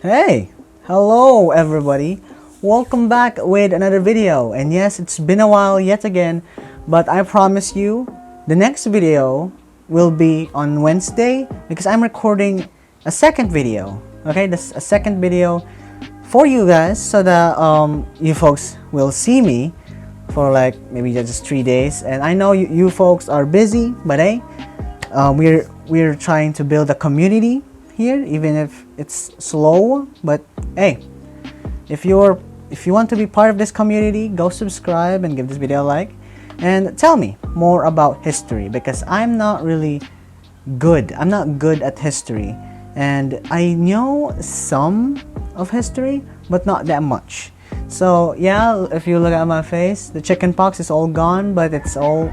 Hey, hello everybody. Welcome back with another video. And yes, it's been a while yet again, but I promise you the next video will be on Wednesday because I'm recording a second video. Okay, this a second video for you guys so that you folks will see me for like maybe just 3 days. And I know you folks are busy, but hey, we're trying to build a community here, even if it's slow. But hey, if you want to be part of this community, go subscribe and give this video a like and tell me more about history, because I'm not good at history, and I know some of history but not that much. So yeah, if you look at my face, the chicken pox is all gone, but it's all,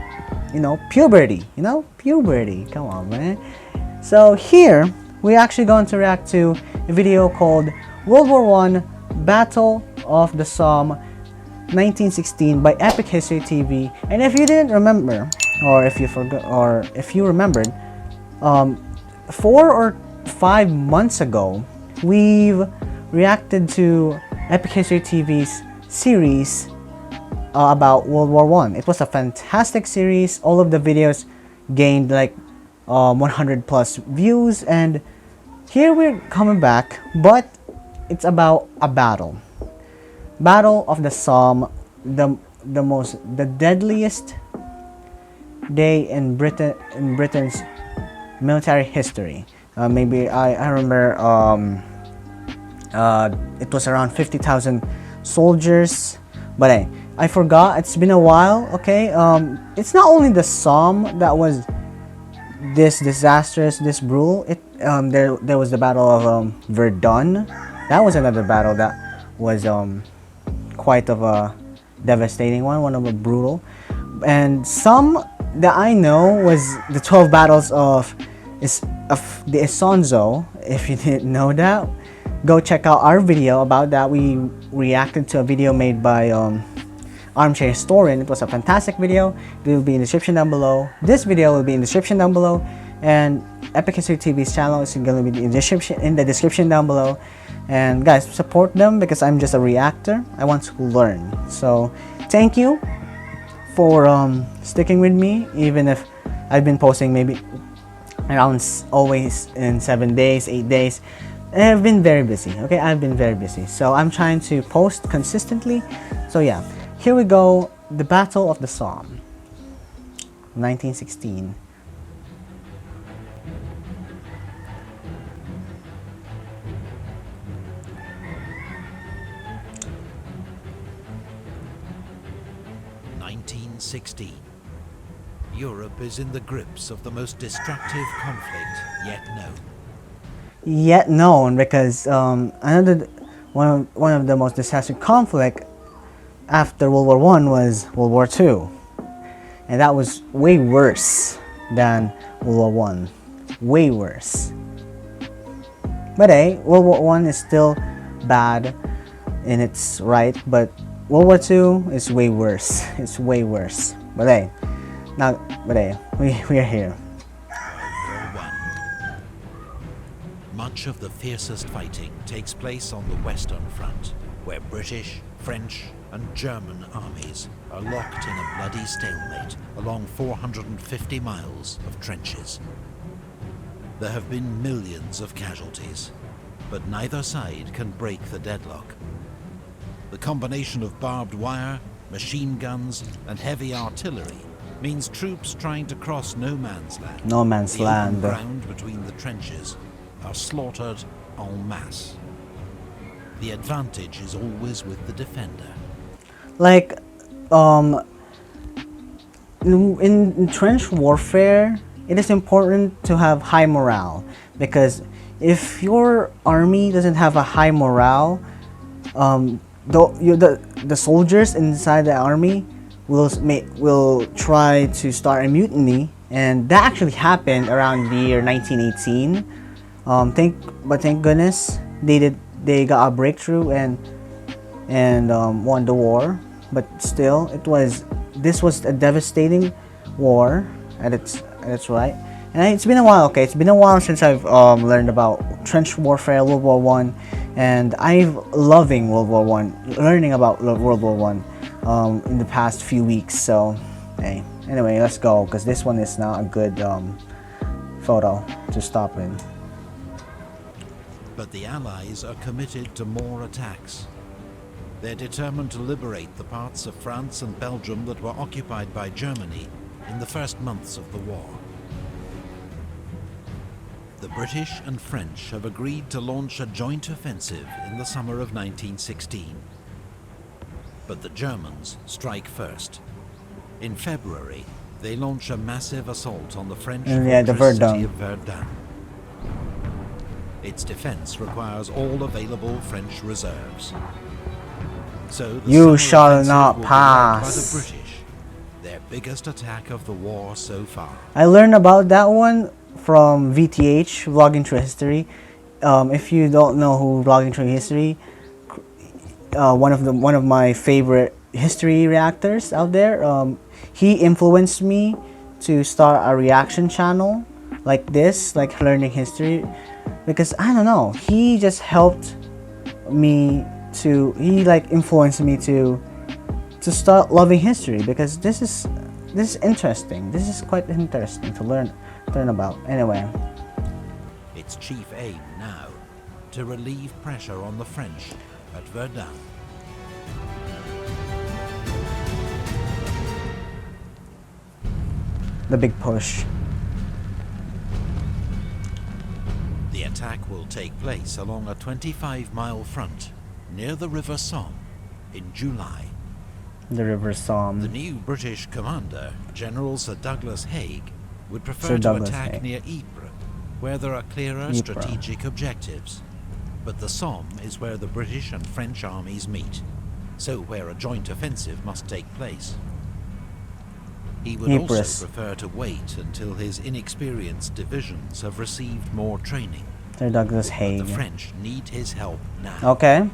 puberty, puberty, come on man. So here we're actually going to react to a video called World War I Battle of the Somme 1916 by Epic History TV. And if you didn't remember, or if you forgot, or if you remembered, 4 or 5 months ago we've reacted to Epic History TV's series about World War I. It was a fantastic series. All of the videos gained like 100 plus views, and here we're coming back, but it's about a battle of the Somme, the deadliest day in Britain's military history. Maybe I remember it was around 50,000 soldiers, but hey, I forgot, it's been a while. Okay, it's not only the Somme that was this disastrous, this brutal. There was the Battle of Verdun. That was another battle that was quite of a devastating one of a brutal. And some that I know was the 12 battles of the Isonzo. If you didn't know that, go check out our video about that. We reacted to a video made by Armchair Historian. It was a fantastic video. It will be in the description down below. This video will be in the description down below, and Epic History TV's channel is going to be in the description down below. And guys, support them because I'm just a reactor. I want to learn. So thank you for sticking with me, even if I've been posting maybe around always in 7 days, 8 days. I've been very busy. Okay, I've been very busy. So I'm trying to post consistently. So yeah. Here we go, the Battle of the Somme, 1916. Europe is in the grips of the most destructive conflict yet known, because one of the most destructive conflict after World War I was World War II, and that was way worse than World War I, way worse. But hey, World War I is still bad in its right, but World War II is way worse. It's way worse. But hey, we are here. Much of the fiercest fighting takes place on the Western Front, where British, French and German armies are locked in a bloody stalemate along 450 miles of trenches. There have been millions of casualties, but neither side can break the deadlock. The combination of barbed wire, machine guns and heavy artillery means troops trying to cross no man's land. No man's land. The ground between the trenches are slaughtered en masse. The advantage is always with the defender. Like, in trench warfare, it is important to have high morale, because if your army doesn't have a high morale, the soldiers inside the army will try to start a mutiny, and that actually happened around the year 1918. Thank goodness they got a breakthrough and won the war. But still, this was a devastating war at its right. And it's been a while. Okay, it's been a while since I've learned about trench warfare, World War I, and I've loving World War One, learning about World War One in the past few weeks. So, hey, anyway, let's go because this one is not a good photo to stop in. But the Allies are committed to more attacks. They're determined to liberate the parts of France and Belgium that were occupied by Germany in the first months of the war. The British and French have agreed to launch a joint offensive in the summer of 1916. But the Germans strike first. In February, they launch a massive assault on the French fortress city of Verdun. Its defense requires all available French reserves. So the You shall offensive not will be led pass. by the British, their biggest attack of the war so far. I learned about that one from VTH, Vlogging Through History. If you don't know who Vlogging Through History, one of my favorite history reactors out there. He influenced me to start a reaction channel like this, like learning history, because I don't know, he just helped me to, he like influenced me to start loving history, because this is interesting. This is quite interesting to learn about. Anyway, Its chief aim now, to relieve pressure on the French at Verdun. the big push. The attack will take place along a 25-mile front near the River Somme in July. The River The Somme. new British commander, General Sir Douglas Haig, would prefer Sir to Douglas attack Haig. near Ypres, where there are clearer Ypres. strategic objectives. But the Somme is where the British and French armies meet, so where a joint offensive must take place. He would Ypres. also prefer to wait until his inexperienced divisions have received more training. Sir Douglas But Haig. the French need his help now. Okay.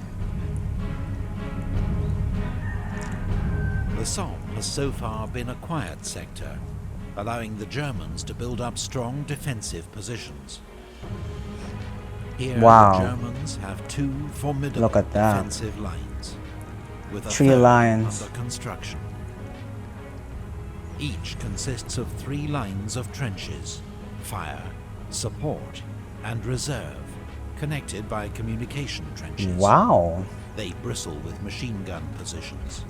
The Somme has so far been a quiet sector, allowing the Germans to build up strong defensive positions. Here Wow. the Germans have two formidable Look at that. defensive lines, with a 3 third lines. under construction. Each consists of 3 lines of trenches: fire, support, and reserve, connected by communication trenches. Wow. They bristle with machine gun positions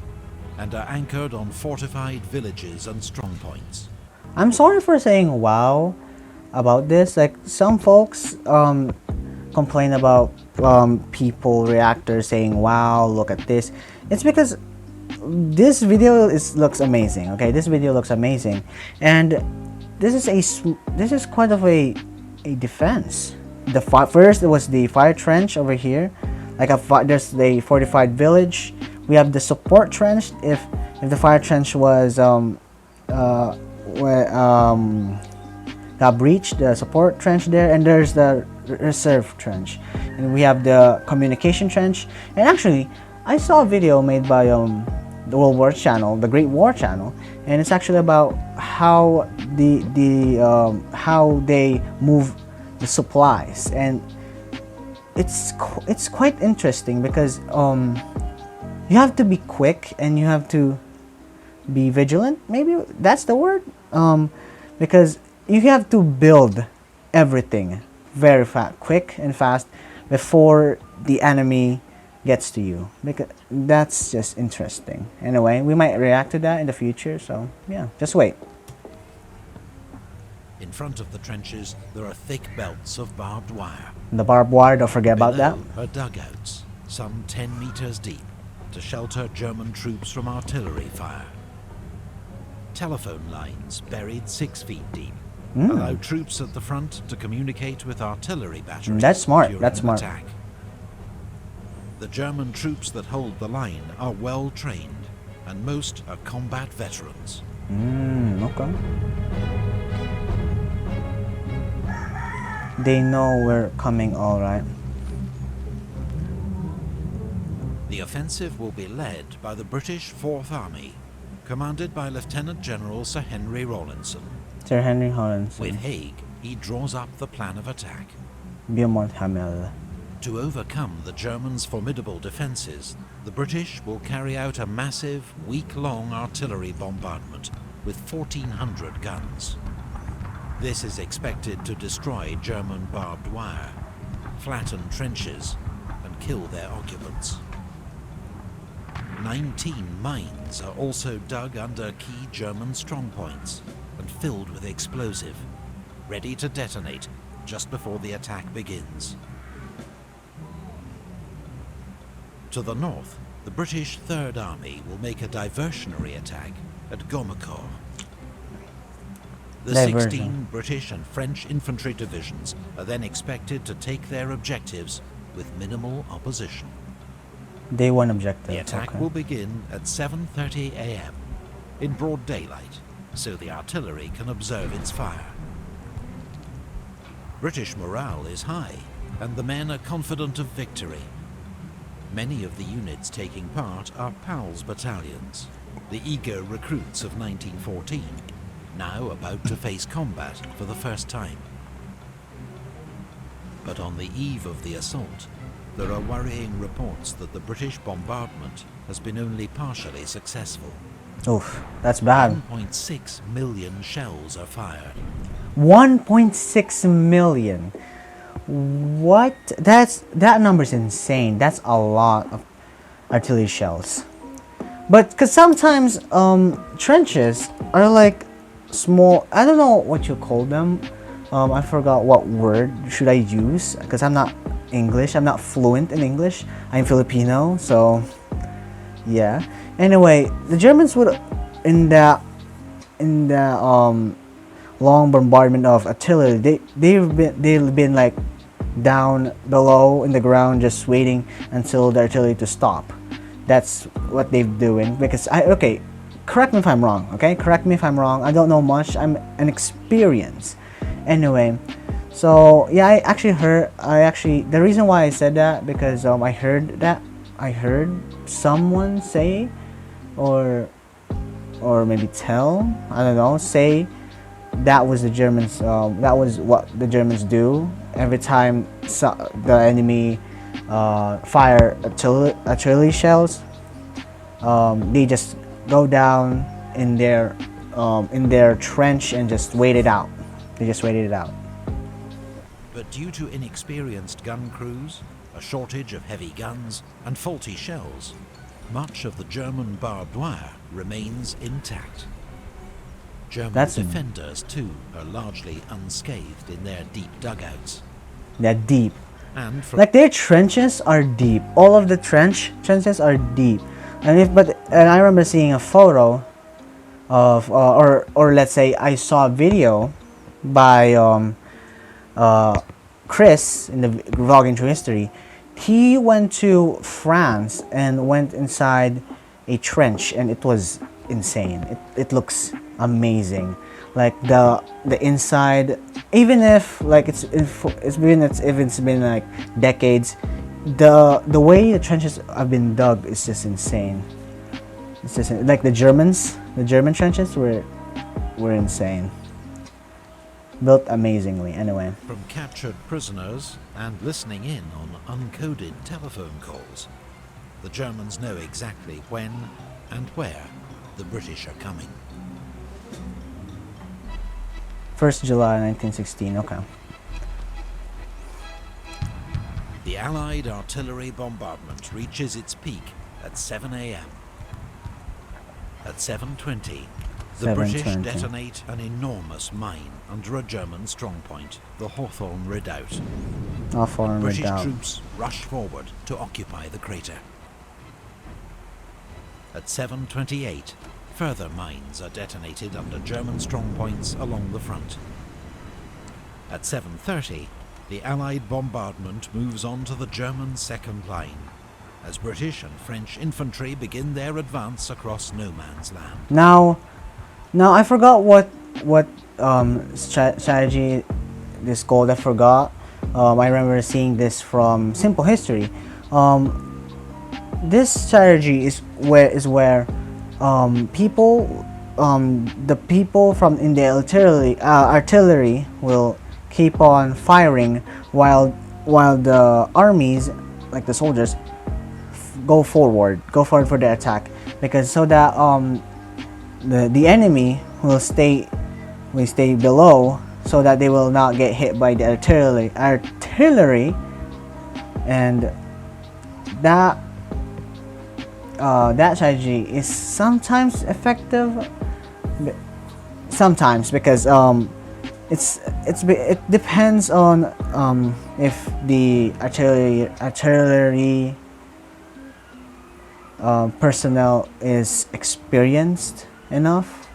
and are anchored on fortified villages and strongpoints. I'm sorry for saying wow about this. Like, some folks complain about people reactors saying wow, look at this. It's because this video looks amazing. Okay, this video looks amazing, and this is quite of a defense. First it was the fire trench over here, like there's the fortified village. We have the support trench if the fire trench was got breached, the support trench there, and there's the reserve trench, and we have the communication trench. And actually, I saw a video made by the World War channel, the Great War channel, and it's actually about how how they move the supplies, and it's quite interesting because you have to be quick and you have to be vigilant. Maybe that's the word, because you have to build everything very quick and fast before the enemy gets to you, because that's just interesting. Anyway, we might react to that in the future, so yeah, just wait. In front of the trenches, there are thick belts of barbed wire. The barbed wire, don't forget about that. Below are dugouts, some 10 meters deep, to shelter German troops from artillery fire. Telephone lines buried 6 feet deep allow troops at the front to communicate with artillery batteries. That's smart, during that's an smart. attack. The German troops that hold the line are well trained, and most are combat veterans. Okay. They know we're coming, all right. The offensive will be led by the British Fourth Army, commanded by Lieutenant General Sir Henry Rawlinson. Sir Henry Rawlinson. With Haig, he draws up the plan of attack. Beaumont Hamel. To overcome the Germans' formidable defences, the British will carry out a massive, week-long artillery bombardment with 1,400 guns. This is expected to destroy German barbed wire, flatten trenches, and kill their occupants. 19 mines are also dug under key German strongpoints and filled with explosive, ready to detonate just before the attack begins. To the north, the British Third Army will make a diversionary attack at Gommecourt. The 16 British and French infantry divisions are then expected to take their objectives with minimal opposition. Day one objective. The attack will begin at 7:30 a.m. in broad daylight, so the artillery can observe its fire. British morale is high, and the men are confident of victory. Many of the units taking part are PALS battalions, the eager recruits of 1914, now about to face combat for the first time. But on the eve of the assault, there are worrying reports that the British bombardment has been only partially successful. Oof, that's bad. 1.6 million shells are fired. 1.6 million. What? That number's insane. That's a lot of artillery shells. But because sometimes trenches are like small. I don't know what you call them. I forgot what word should I use because I'm not English. I'm not fluent in English. I'm Filipino, so yeah. Anyway, the Germans would in the long bombardment of artillery. They've been like down below in the ground, just waiting until the artillery to stop. That's what they're doing. Because okay, correct me if I'm wrong. Okay, correct me if I'm wrong. I don't know much. I'm inexperienced. Anyway, so yeah, the reason why I said that because I heard someone say or maybe tell, I don't know, say that was the Germans. That was what the Germans do every time the enemy fire artillery shells. They just go down in their trench and just wait it out. They just waited it out. But due to inexperienced gun crews, a shortage of heavy guns, and faulty shells, much of the German barbed wire remains intact. German defenders, too, are largely unscathed in their deep dugouts. They're deep. And like their trenches are deep. All of the trenches are deep. And I remember seeing a photo of or let's say I saw a video by Chris in the vlogging through history. He went to France and went inside a trench, and it was insane. It looks amazing. Like the inside, even if like it's been like decades, the way the trenches have been dug is just insane. It's just like the German trenches were insane. Built amazingly. Anyway, from captured prisoners and listening in on uncoded telephone calls, the Germans know exactly when and where the British are coming. 1st July 1916, okay. The Allied artillery bombardment reaches its peak at 7 a.m. At 7:20, the British detonate an enormous mine under a German strongpoint, the Hawthorne Redoubt. British troops rush forward to occupy the crater. At 7:28, further mines are detonated under German strongpoints along the front. At 7:30, the Allied bombardment moves on to the German second line, as British and French infantry begin their advance across no man's land. Now I forgot what strategy this called. I forgot. I remember seeing this from Simple History. This strategy is where the people from in the artillery will keep on firing while while the armies, like the soldiers, go forward for the attack, because so that the enemy will stay below, so that they will not get hit by the artillery, and that that strategy is sometimes effective, sometimes, because it depends on if the artillery personnel is experienced enough,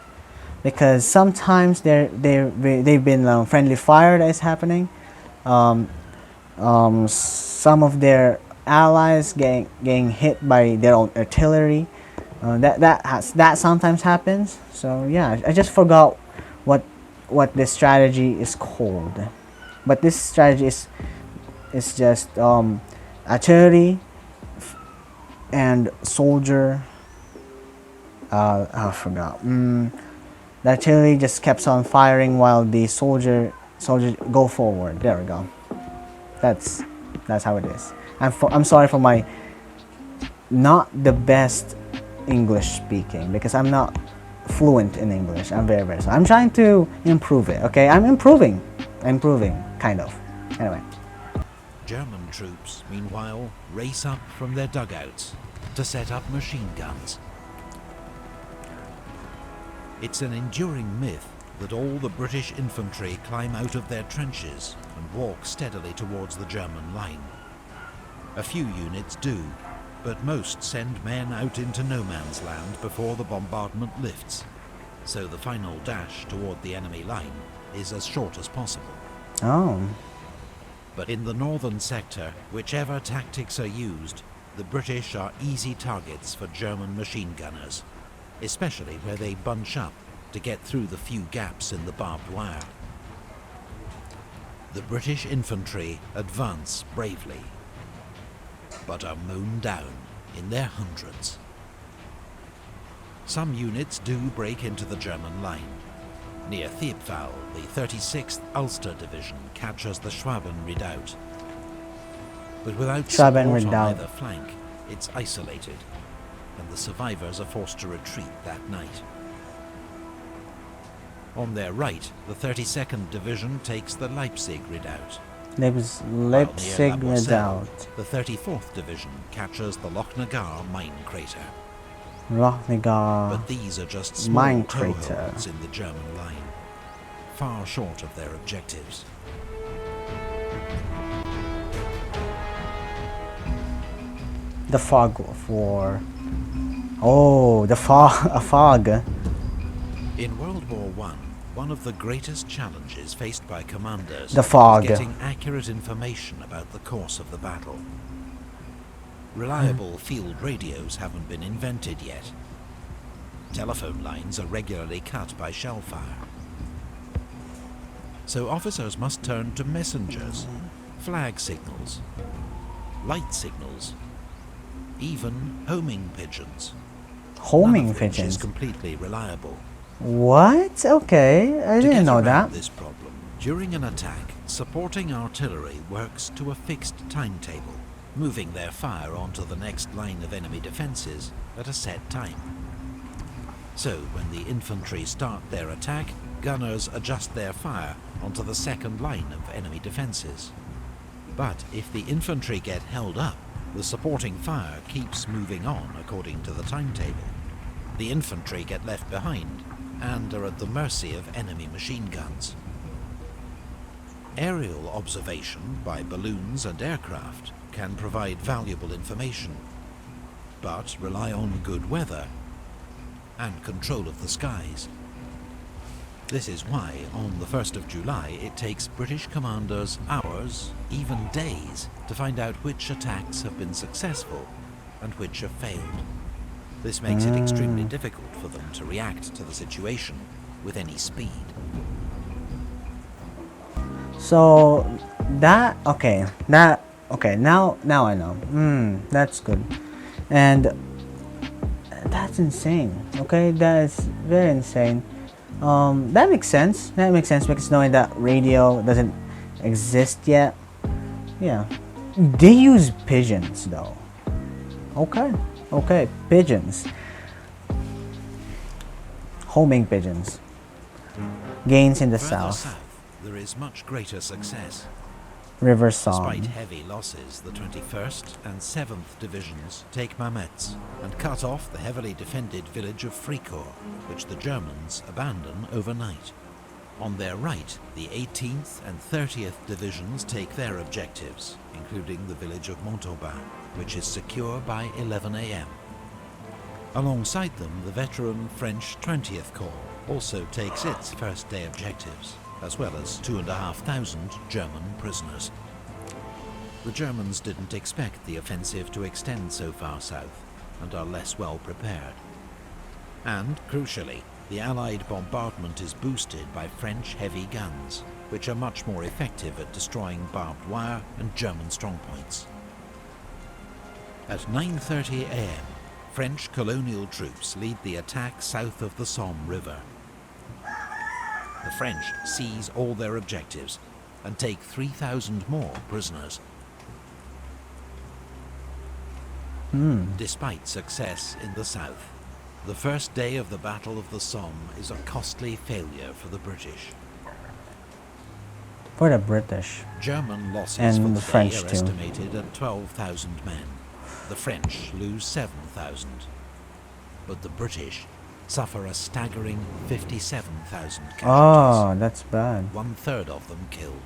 because sometimes they've been friendly fire that is happening. Some of their allies getting hit by their own artillery. That sometimes happens. So yeah, I just forgot what this strategy is called, but this strategy is just artillery and soldier. I forgot. The artillery just keeps on firing while the soldier go forward. There we go. That's how it is. I'm sorry for my not the best English speaking, because I'm not fluent in English. I'm very sorry. I'm trying to improve it. Okay, I'm improving, kind of. Anyway. German troops, meanwhile, race up from their dugouts to set up machine guns. It's an enduring myth that all the British infantry climb out of their trenches and walk steadily towards the German line. A few units do, but most send men out into no man's land before the bombardment lifts, so the final dash toward the enemy line is as short as possible. Oh. But in the northern sector, whichever tactics are used, the British are easy targets for German machine gunners, especially where they bunch up to get through the few gaps in the barbed wire. The British infantry advance bravely, but are mown down in their hundreds. Some units do break into the German line. Near Thiepval, the 36th Ulster Division captures the Schwaben redoubt. But without support on either flank, it's isolated, and the survivors are forced to retreat that night. On their right, the 32nd Division takes the Leipzig redoubt. Leipzig redoubt. The 34th Division captures the Lochnagar mine crater. But these are just small toeholds in the German line, far short of their objectives. The fog of war. Oh, a fog. In World War I, one of the greatest challenges faced by commanders the fog. is getting accurate information about the course of the battle. Reliable field radios haven't been invented yet. Telephone lines are regularly cut by shell fire. So officers must turn to messengers, flag signals, light signals, even homing pigeons. Homing pigeons pigeons is completely reliable. What? Okay, I didn't know that. This problem, during an attack, supporting artillery works to a fixed timetable, moving their fire onto the next line of enemy defenses at a set time. So when the infantry start their attack, gunners adjust their fire onto the second line of enemy defenses. But if the infantry get held up, the supporting fire keeps moving on according to the timetable. The infantry get left behind and are at the mercy of enemy machine guns. Aerial observation by balloons and aircraft can provide valuable information, but rely on good weather and control of the skies. This is why, on the 1st of July, it takes British commanders hours, even days, to find out which attacks have been successful and which have failed. This makes it extremely difficult for them to react to the situation with any speed. So now I know. That's good. And that's insane. Okay, that is very insane. That makes sense. Because knowing that radio doesn't exist yet, Yeah. They use pigeons though. Okay. Okay. Pigeons. Homing pigeons. Gains in the Further south. there is much greater success. River Despite Somme. heavy losses, the 21st and 7th Divisions take Mametz and cut off the heavily defended village of Fricourt, which the Germans abandon overnight. On their right, the 18th and 30th Divisions take their objectives, including the village of Montauban, which is secure by 11 a.m. Alongside them, the veteran French 20th Corps also takes its first day objectives, as well as 2,500 German prisoners. The Germans didn't expect the offensive to extend so far south, and are less well prepared. And, crucially, the Allied bombardment is boosted by French heavy guns, which are much more effective at destroying barbed wire and German strongpoints. At 9:30 a.m., French colonial troops lead the attack south of the Somme River. The French seize all their objectives and take 3,000 more prisoners. Despite success in the south, the first day of the Battle of the Somme is a costly failure for the British. For the British. German losses And for the the French day are too. estimated at 12,000 men. The French lose 7,000. But the British suffer a staggering 57,000 casualties. Oh, that's bad. 1/3 of them killed.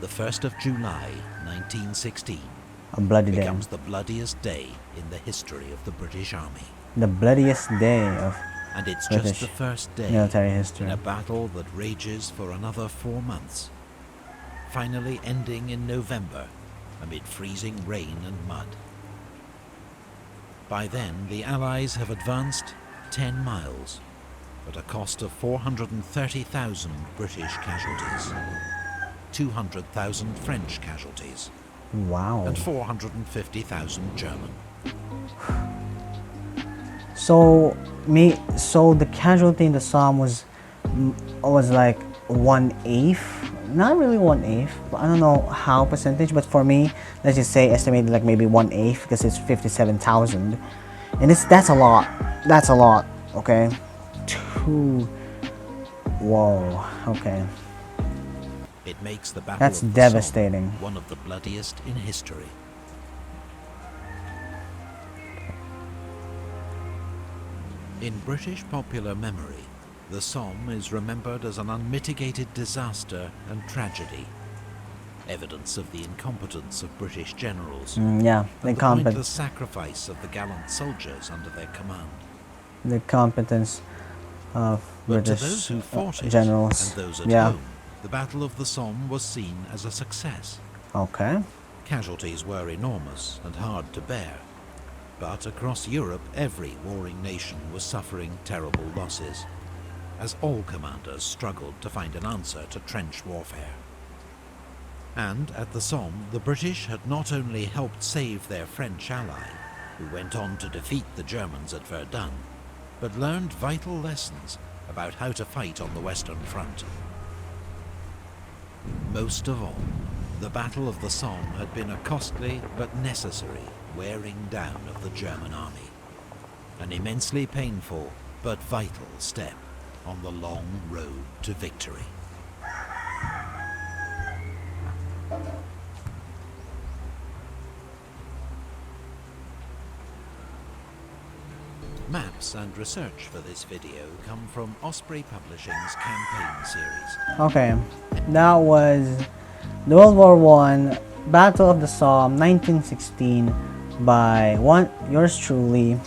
The 1st of July, 1916, A bloody day. becomes the bloodiest day in the history of the British Army. The bloodiest day of And it's British just the first day military in history. a battle that rages for another 4 months, finally ending in November amid freezing rain and mud. By then, the Allies have advanced 10 miles at a cost of 430,000 British casualties, 200,000 French casualties, Wow. and 450,000 German. So the casualty in the Somme was like 1/8. Not really 1/8. But I don't know how percentage, but for me, let's just say estimated like maybe 1/8 because it's 57,000, and that's a lot. That's a lot. Okay. Whoa. Okay. It makes the Battle That's of the devastating. Somme one of the bloodiest in history. In British popular memory, the Somme is remembered as an unmitigated disaster and tragedy, evidence of the incompetence of British generals, Yeah. and the pointless sacrifice of the gallant soldiers under their command. The competence of But to British those who fought it generals. and those at Yeah. home, the Battle of the Somme was seen as a success. Okay. Casualties were enormous and hard to bear, but across Europe every warring nation was suffering terrible losses, as all commanders struggled to find an answer to trench warfare. And at the Somme, the British had not only helped save their French ally, who went on to defeat the Germans at Verdun, but learned vital lessons about how to fight on the Western Front. Most of all, the Battle of the Somme had been a costly but necessary wearing down of the German army, an immensely painful but vital step on the long road to victory. Maps and research for this video come from Osprey Publishing's campaign series. Okay, that was the World War I Battle of the Somme 1916 by yours truly,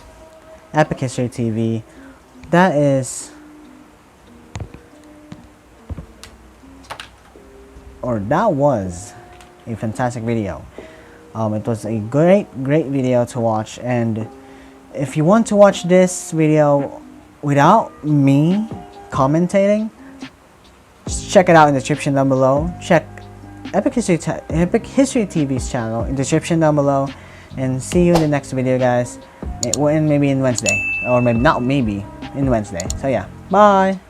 Epic History TV. That was a fantastic video. It was a great video to watch, and if you want to watch this video without me commentating, just check it out in the description down below. Check Epic History TV's channel in the description down below, and see you in the next video, guys. Maybe in Wednesday, or maybe not maybe in Wednesday. So yeah, bye.